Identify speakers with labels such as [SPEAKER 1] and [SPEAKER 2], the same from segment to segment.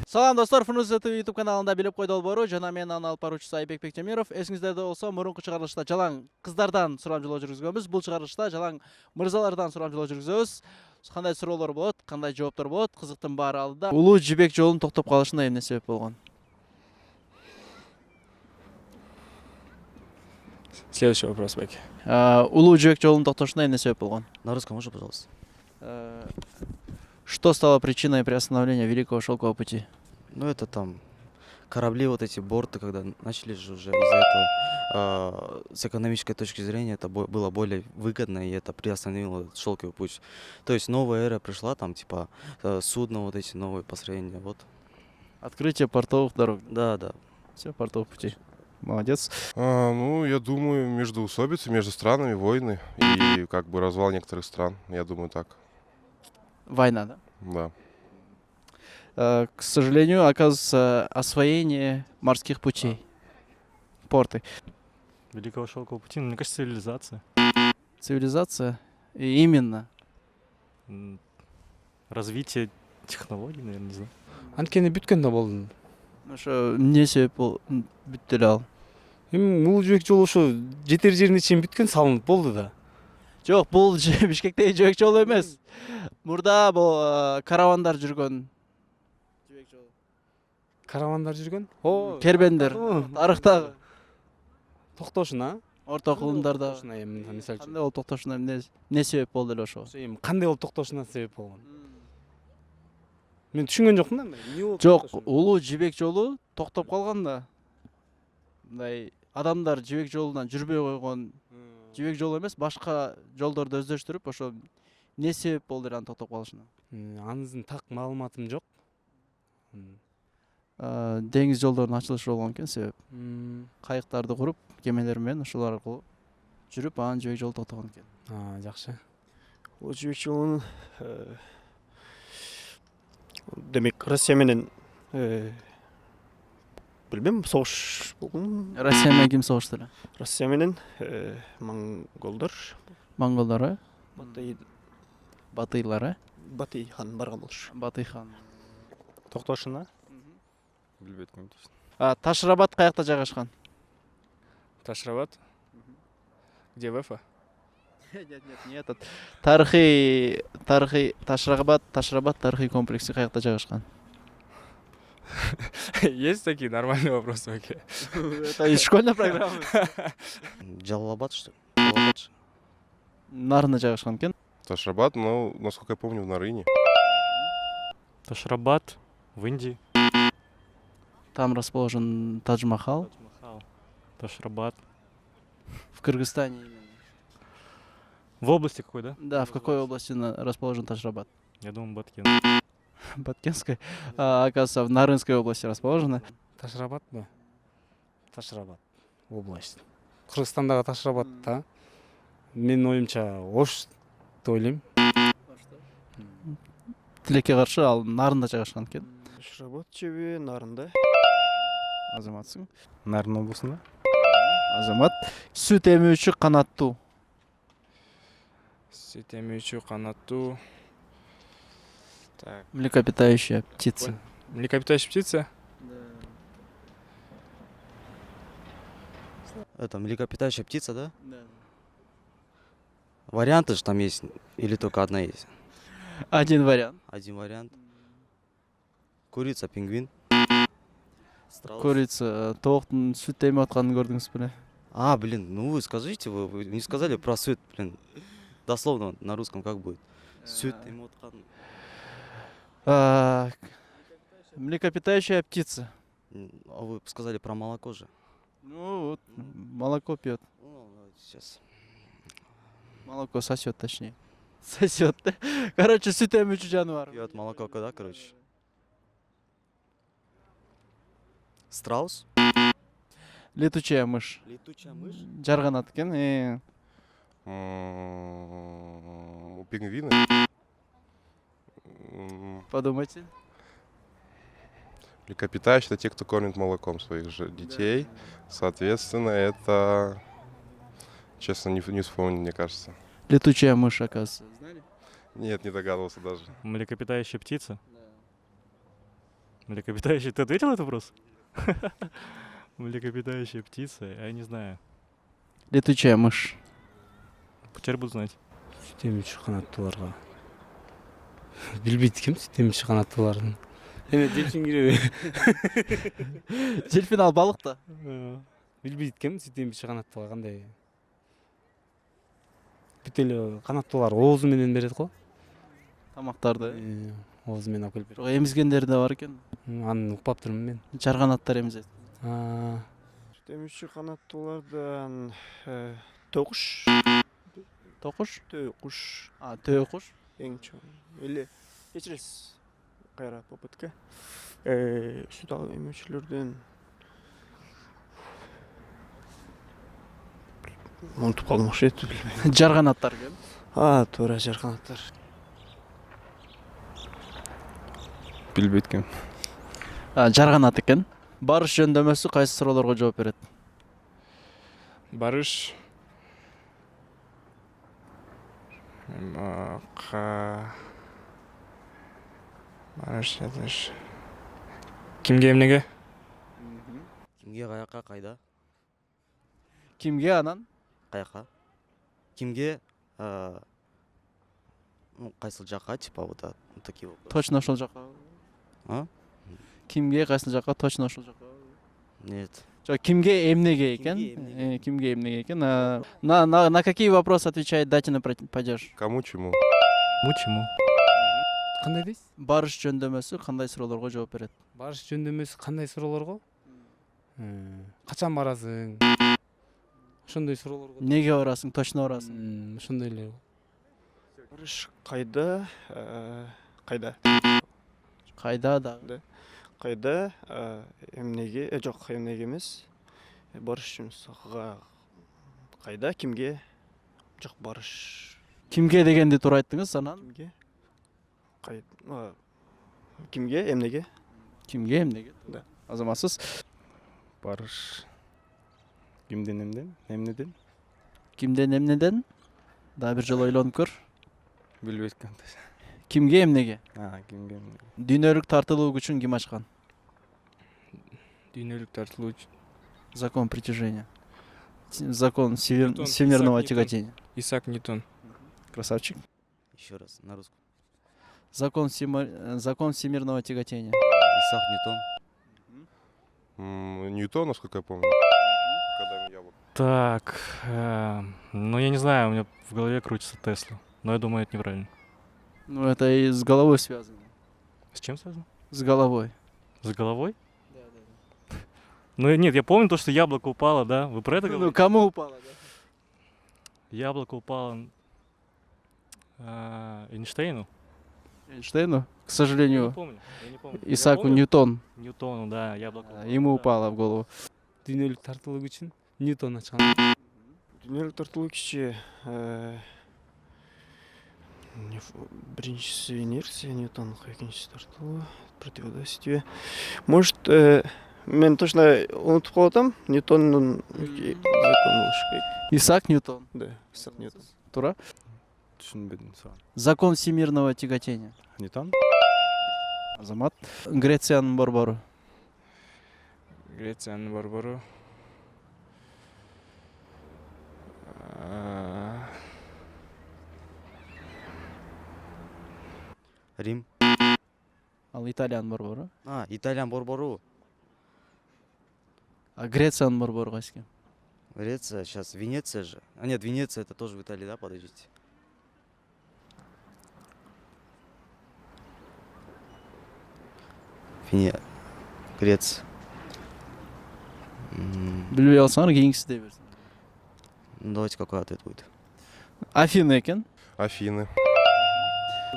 [SPEAKER 1] Салам достор, Фунуз ТВ YouTube каналында билип койду болбору. Жана мен анын алып баруучусу Айбек Бекжемиров. Эсиңиздерде болсо, мурунку чыгарылышта жалаң кыздардан сурамжылоо жүргүзгөнбүз. Бул чыгарылышта жалаң мырзалардан сурамжылоо жүргүзөбүз. Кандай суроолор болот, кандай жооптор болот, кызыктын баары алдыда. Улуу жибек жолунун токтоп калышына эмне себеп болгон?
[SPEAKER 2] Следующий вопрос, Беки.
[SPEAKER 1] Улуу жибек жолунун токтошуна эмне себеп болгон?
[SPEAKER 3] На русском можно, пожалуйста?
[SPEAKER 1] Что стало причиной приостановления Великого Шелкового пути?
[SPEAKER 3] Ну, это там корабли, вот эти борты, когда начали же уже из-за этого, с экономической точки зрения, это было более выгодно, и это приостановило этот шелковый путь. То есть новая эра пришла, там, типа, судно, вот эти новые построения, вот.
[SPEAKER 1] Открытие портовых дорог.
[SPEAKER 3] Да, да.
[SPEAKER 1] Все, портовых путей. Молодец.
[SPEAKER 4] Ну, я думаю, междоусобицы, между странами, войны и как бы развал некоторых стран. Я думаю, так.
[SPEAKER 1] Война, да?
[SPEAKER 4] Да.
[SPEAKER 1] К сожалению, оказывается, освоение морских путей. Порты.
[SPEAKER 2] Великого Шелкового пути, мне кажется, цивилизация.
[SPEAKER 1] Цивилизация. И именно.
[SPEAKER 2] Развитие технологий, наверное, не знаю.
[SPEAKER 5] Анткени бүткөн да болду.
[SPEAKER 1] Ошо эмне себеп бүттү эле ал?
[SPEAKER 5] Эми улуу жибек жолу ошо жетер жерине чейин бүткөн, салынып болду да.
[SPEAKER 1] Жок, бул Бишкектеги жибек жолу эмес. Мурда бул каравандар жүргөн жибек жолу.
[SPEAKER 5] Каравандар жүргөн. О,
[SPEAKER 1] Кербендер. Тарыхтагы.
[SPEAKER 5] Токтошуна.
[SPEAKER 1] Орто кылымдарда.
[SPEAKER 5] Токтошуна эми мисалы
[SPEAKER 1] Кандай болуп токтошуна эмне себеп болду эле ошого?
[SPEAKER 5] эми кандай болуп токтошуна себеп болгон. Мен түшүнгөн жокмун да. Эмне болуп?
[SPEAKER 1] Жок, улуу жибек жолу токтоп калган да. Мындай адамдар жибек жолунан жүрбөй койгон. Жибек жолу эмес, башка жолдорду өздөштүрүп, ошо эмне себеп болду эле анын токтоп калышына?
[SPEAKER 5] Анын так маалыматым жок.
[SPEAKER 1] Деңиз жолдорунун ачылышы болгон экен себеп. Кайыктарды куруп, кемелер менен ошолор аркылуу жүрүп, анан жибек жолу токтогон экен.
[SPEAKER 5] Жакшы.
[SPEAKER 6] Улуу жибек жолунун демек Россия менен билбейм, согуш болгон.
[SPEAKER 1] Россия менен ким согушту эле?
[SPEAKER 6] Россия менен монголдор,
[SPEAKER 1] Монголдор,
[SPEAKER 6] Батый
[SPEAKER 1] Батыйлар,
[SPEAKER 6] Батый хан барган болуш.
[SPEAKER 1] Батый хан.
[SPEAKER 2] Токтошуна?
[SPEAKER 4] Билбейт конечно.
[SPEAKER 1] Ташрабат каякта жайгашкан?
[SPEAKER 2] Ташрабат? Где Вефа?
[SPEAKER 1] Нет, не этот. Тарыхый Ташрабат тарыхый комплекси каякта жайгашкан?
[SPEAKER 2] Есть такие нормальные вопросы, Беки?
[SPEAKER 1] Это из школьной программы.
[SPEAKER 3] Джалалабад, что ли? Джалалабад же.
[SPEAKER 1] Нарында жайгашкан экен.
[SPEAKER 4] Ташрабат, ну, насколько я помню, в Нарыне.
[SPEAKER 2] Ташрабат в Индии.
[SPEAKER 1] Там расположен Тадж-Махал.
[SPEAKER 2] Ташрабат.
[SPEAKER 1] В Кыргызстане именно.
[SPEAKER 2] В области какой, да?
[SPEAKER 1] Да, в какой области расположен Ташрабат?
[SPEAKER 2] Я думаю, Баткен.
[SPEAKER 1] Баткенской. Оказывается, в Нарынской области расположена.
[SPEAKER 5] Ташрабат да. Ташрабат область. Кыргызстандагы Ташрабат да. Менин оюмча Ош деп ойлойм.
[SPEAKER 1] Тилекке каршы ал Нарында жайгашкан экен.
[SPEAKER 6] Ташрабат жеби Нарында.
[SPEAKER 1] Азаматсың.
[SPEAKER 2] Нарын обласында.
[SPEAKER 1] Азамат. Сүт эмүүчү канаттуу.
[SPEAKER 2] Сүт эмүүчү канаттуу. Так.
[SPEAKER 1] Млекопитающая птица.
[SPEAKER 2] Млекопитающая птица?
[SPEAKER 3] Это млекопитающая птица, да? Варианты же там есть, или только одна есть?
[SPEAKER 1] Один вариант.
[SPEAKER 3] Один вариант. Курица, пингвин. Страус.
[SPEAKER 1] Курица. Тооктун сүт эме атканын көрдүңүз беле?
[SPEAKER 3] Блин, ну вы скажите, вы не сказали про свет, блин. Дословно на русском как будет? Свет эмоткан.
[SPEAKER 1] Млекопитающая птица.
[SPEAKER 3] А вы сказали про молоко же.
[SPEAKER 1] Ну вот, молоко пьет.
[SPEAKER 3] Ну, сейчас.
[SPEAKER 1] Молоко сосет, точнее. Сосет. Короче, сүт эмүүчү жаныбар.
[SPEAKER 3] Пьет молоко, да, короче. Страус?
[SPEAKER 1] Летучая мышь.
[SPEAKER 3] Летучая мышь?
[SPEAKER 1] Жарганат экен.
[SPEAKER 4] У пингвина.
[SPEAKER 1] Подумайте.
[SPEAKER 4] Млекопитающие — это те, кто кормит молоком своих же детей. Соответственно, это... Честно, не вспомню, мне кажется.
[SPEAKER 1] Летучая мышь, оказывается. Знали?
[SPEAKER 4] Нет, не догадывался даже.
[SPEAKER 2] Млекопитающая птица? Млекопитающая. Ты ответил на этот вопрос? Млекопитающая птица? Я не знаю.
[SPEAKER 1] Летучая мышь.
[SPEAKER 2] Теперь буду знать.
[SPEAKER 5] Сүт эмүүчү канаттууларга. Билбейт экенмин сүт эмүүчү канаттуулардын. Эме дельфин киреби?
[SPEAKER 1] Дельфин ал балык да.
[SPEAKER 5] Билбейт экенмин сүт эмүүчү канаттуулар кандай. Бүт эле канаттуулар оозу менен берет го.
[SPEAKER 1] Тамактарды.
[SPEAKER 5] Оозу менен алып келип берет.
[SPEAKER 1] Жок, эмизгендер да бар экен.
[SPEAKER 5] Аны укпаптырмын мен.
[SPEAKER 1] Жарганаттар эмизет.
[SPEAKER 6] Темишчи канаттуулардан токуш.
[SPEAKER 1] Токуш?
[SPEAKER 6] Токуш.
[SPEAKER 1] Төө куш.
[SPEAKER 6] Эң чоң. Эле кечиресиз. Кайра попытка. Сүт алып эмүүчүлөрдөн унутуп калдым окшойт.
[SPEAKER 1] Жарганаттар экен.
[SPEAKER 6] Туура жарганаттар.
[SPEAKER 2] Билбейт экенмин.
[SPEAKER 1] Жарганат экен. Барыш жөндөмөсү кайсы суроолорго жооп берет?
[SPEAKER 2] Барыш. Барыш, ятыш. Кимге эмнеге?
[SPEAKER 3] Кимге, каяка, кайда?
[SPEAKER 1] Кимге анан?
[SPEAKER 3] Каяка? Кимге, ну, кайсыл жакка, типа, вот такие вопросы.
[SPEAKER 1] Точно ошол жака. Кимге кайсыл жака? Точно ошол жака.
[SPEAKER 3] Нет.
[SPEAKER 1] Жок, кимге эмнеге экен?
[SPEAKER 3] Кимге эмнеге.
[SPEAKER 1] Кимге эмнеге экен? На какие вопросы отвечает датина падеж?
[SPEAKER 4] Кому чему?
[SPEAKER 2] Мучиму.
[SPEAKER 5] Кандай дейсиз?
[SPEAKER 1] Барыш жөндөмөсү кандай суроолорго жооп берет?
[SPEAKER 5] Барыш жөндөмөсү кандай суроолорго? Качан барасың? Ошондой суроолорго.
[SPEAKER 1] Неге барасың? Точно барасың?
[SPEAKER 5] Ошондой эле.
[SPEAKER 6] Барыш кайда? Кайда?
[SPEAKER 1] Кайда дагы?
[SPEAKER 6] Кайда? Эмнеге? Жок, эмнеге эмес. Барыш жумушка кайда? Кимге? Жок, барыш.
[SPEAKER 1] Кимге дегенди туура айттыңыз, анан?
[SPEAKER 6] Кимге? Кимге? Эмнеге?
[SPEAKER 1] Кимге эмнеге?
[SPEAKER 6] Да.
[SPEAKER 1] Азаматсыз?
[SPEAKER 2] Барыш. Кимден эмден? Эмнеден?
[SPEAKER 1] Кимден эмнеден? Дагы бир жолу ойлонуп көр.
[SPEAKER 2] Билбейт экенмин.
[SPEAKER 1] Кимге эмнеге?
[SPEAKER 2] Кимге эмнеге?
[SPEAKER 1] Дүйнөлүк тартылуу күчүн ким ачкан?
[SPEAKER 2] Дүйнөлүк тартылуу.
[SPEAKER 1] Закон притяжения. Закон
[SPEAKER 2] Ньютон,
[SPEAKER 1] всемирного
[SPEAKER 2] Исаак Ньютон.
[SPEAKER 1] тяготения.
[SPEAKER 2] Исаак Ньютон.
[SPEAKER 1] Красавчик.
[SPEAKER 3] Еще раз, на русском.
[SPEAKER 1] Закон всемирного тяготения.
[SPEAKER 3] Исаак Ньютон.
[SPEAKER 4] Ньютон, насколько я помню. Когда яблоко.
[SPEAKER 2] Так, ну я не знаю, у меня в голове крутится Тесла. Но я думаю, это неправильно.
[SPEAKER 1] Ну, это и с головой связано.
[SPEAKER 2] С чем связано?
[SPEAKER 1] С головой.
[SPEAKER 2] С головой? Ну нет, я помню то, что яблоко упало, да? Вы про это
[SPEAKER 1] Ну,
[SPEAKER 2] говорите?
[SPEAKER 1] кому упало, да?
[SPEAKER 2] Яблоко упало Эйнштейну?
[SPEAKER 1] Эйнштейну? К
[SPEAKER 2] Я
[SPEAKER 1] сожалению,
[SPEAKER 2] не помню.
[SPEAKER 1] Исааку
[SPEAKER 2] Я помню
[SPEAKER 1] Ньютон.
[SPEAKER 2] Ньютону, да, яблоко упало.
[SPEAKER 1] Ему
[SPEAKER 2] Да.
[SPEAKER 1] упало в голову.
[SPEAKER 5] Дүйнөлүк тартылуу күчүн Ньютон ачкан.
[SPEAKER 6] Дүйнөлүк тартылуу күчү биринчиси инерция, Ньютондук, экинчиси тартылуу, противодействие. Может, мен точно унутуп калып атам. Ньютондун закону болушу керек.
[SPEAKER 1] Исаак Ньютон.
[SPEAKER 6] Да, Исаак Ньютон.
[SPEAKER 1] Тура.
[SPEAKER 2] Түшүнбөдүм суроону.
[SPEAKER 1] Закон всемирного тяготения.
[SPEAKER 2] Ньютон?
[SPEAKER 1] Азамат. Грециянын борбору.
[SPEAKER 2] Грециянын борбору.
[SPEAKER 3] Рим.
[SPEAKER 1] Ал Италиянын борбору.
[SPEAKER 3] Италиян борбору.
[SPEAKER 1] А Грециянын борбору кайсы экен?
[SPEAKER 3] Греция, сейчас Венеция же. Нет, Венеция это тоже в Италии, да? Подождите. Греция.
[SPEAKER 1] Билбей алсаңар кийинкиси дей берсин.
[SPEAKER 3] Ну, давайте какой ответ будет?
[SPEAKER 1] Афины экен.
[SPEAKER 4] Афины.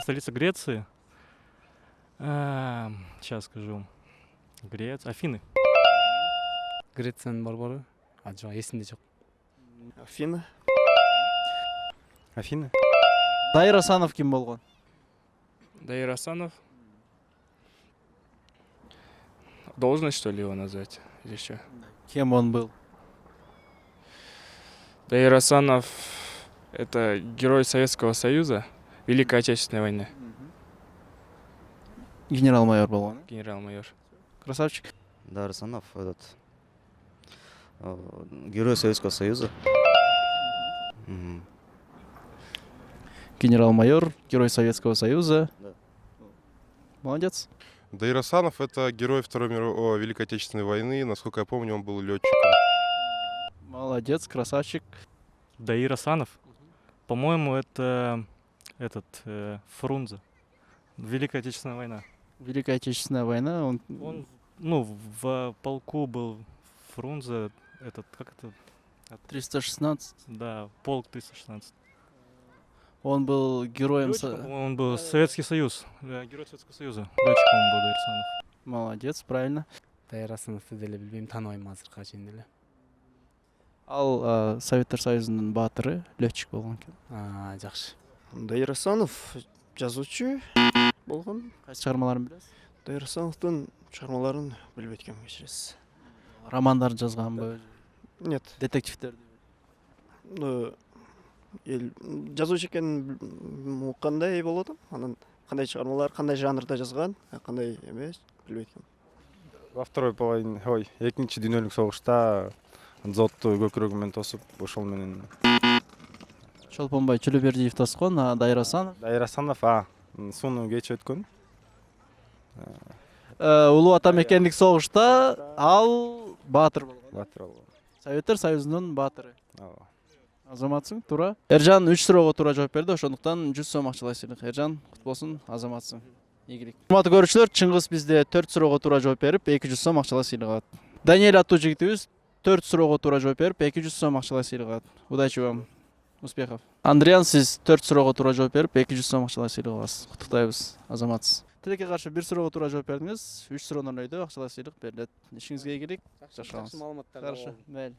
[SPEAKER 2] Столица Греции? Сейчас скажу. Афины.
[SPEAKER 5] Грециянын борбору. Жок, эсимде жок.
[SPEAKER 6] Афина.
[SPEAKER 2] Афины?
[SPEAKER 1] Дайыр Асанов ким болгон?
[SPEAKER 2] Даир Асанов. Должность, что ли, его назвать? Или что?
[SPEAKER 1] Кем он был?
[SPEAKER 2] Даир Асанов — это герой Советского Союза Великой Отечественной войны.
[SPEAKER 1] Генерал-майор болгон.
[SPEAKER 2] Генерал-майор.
[SPEAKER 1] Красавчик.
[SPEAKER 3] Дарсанов, этот, герой Советского Союза. Мгм.
[SPEAKER 1] Генерал-майор, герой Советского Союза.
[SPEAKER 3] Да.
[SPEAKER 1] Молодец.
[SPEAKER 4] Даирасанов — это герой Великой Отечественной войны. Насколько я помню, он был летчиком.
[SPEAKER 1] Молодец, красавчик.
[SPEAKER 2] Даир Асанов. По-моему, это этот Фрунзе. Великая Отечественная война.
[SPEAKER 1] Великая Отечественная война. Он
[SPEAKER 2] Он, ну, в полку был Фрунзе, этот, как это,
[SPEAKER 1] 316.
[SPEAKER 2] да, полк 316.
[SPEAKER 1] Он был героем...
[SPEAKER 2] Лётчиком, по-моему, он был Советский Союз, герой Советского Союза. Летчиком он был, Даир Асанов.
[SPEAKER 1] Молодец, правильно.
[SPEAKER 5] Дайыр Асановду деле билбейм, тааныбайм азыркыга чейин деле.
[SPEAKER 1] Ал Советтер Союзунун баатыры, летчик болгон экен.
[SPEAKER 5] Жакшы.
[SPEAKER 6] Дайыр Асанов жазуучу болгон.
[SPEAKER 1] Кайсы чыгармаларын билесиз?
[SPEAKER 6] Дайыр Асановдун чыгармаларын билбейт экенмин, кечиресиз.
[SPEAKER 1] Романдарды жазганбы?
[SPEAKER 6] Нет.
[SPEAKER 1] Детективдерди?
[SPEAKER 6] Жазуучу экенин уккандай болот. Анан кандай чыгармалар, кандай жанрда жазган, кандай эмес билбейт экенмин.
[SPEAKER 7] Во второй половине, экинчи дүйнөлүк согушта Дзотту көкүрөгү менен тосуп, ошол менен
[SPEAKER 1] Чолпонбай Чөлөбердиев тоскон, Дайыр Асанов.
[SPEAKER 7] Дайыр Асанов, сууну кеч өткөн.
[SPEAKER 1] Улуу ата мекендик согушта ал баатыр болгон.
[SPEAKER 7] Батыр болгон.
[SPEAKER 1] Советтер Союзунун баатыры.
[SPEAKER 7] Ооба.
[SPEAKER 1] Азаматсың, туура. Эржан 3 суроого туура жооп берди, ошондуктан 100 сом акчалай сыйлык. Эржан, кут болсун, азаматсың. Ийгилик. Урматтуу көрүүчүлөр, Чыңгыз бизде 4 суроого туура жооп берип, 200 сом акчалай сыйлык алат. Даниэль аттуу жигитибиз 4 суроого туура жооп берип, 200 сом акчалай сыйлык алат. Удачи вам. Успехов. Андриан, сиз 4 суроого туура жооп берип, 200 сом акчалай сыйлык аласыз. Куттуктайбыз, азаматсыз. Тилекке каршы 1 суроого туура жооп бердиңиз, 3 суроонун өйдө акчалай сыйлык берилет. Ишиңизге ийгилик. Жакшы
[SPEAKER 5] маалыматтар.
[SPEAKER 1] Каршы. Мейли.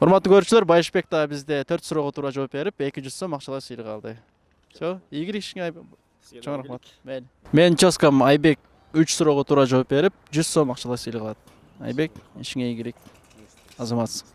[SPEAKER 1] Урматтуу көрүүчүлөр, Байышбек да бизде 4 суроого туура жооп берип, 200 сом акчалай сыйлык алды. Всё, ийгилик ишиңе. Чоң рахмат. Мейли. Менин чоскам Айбек 3 суроого туура жооп берип, 100 сом акчалай сыйлык алат. Айбек, ишиңе ийгилик. Азаматсыз.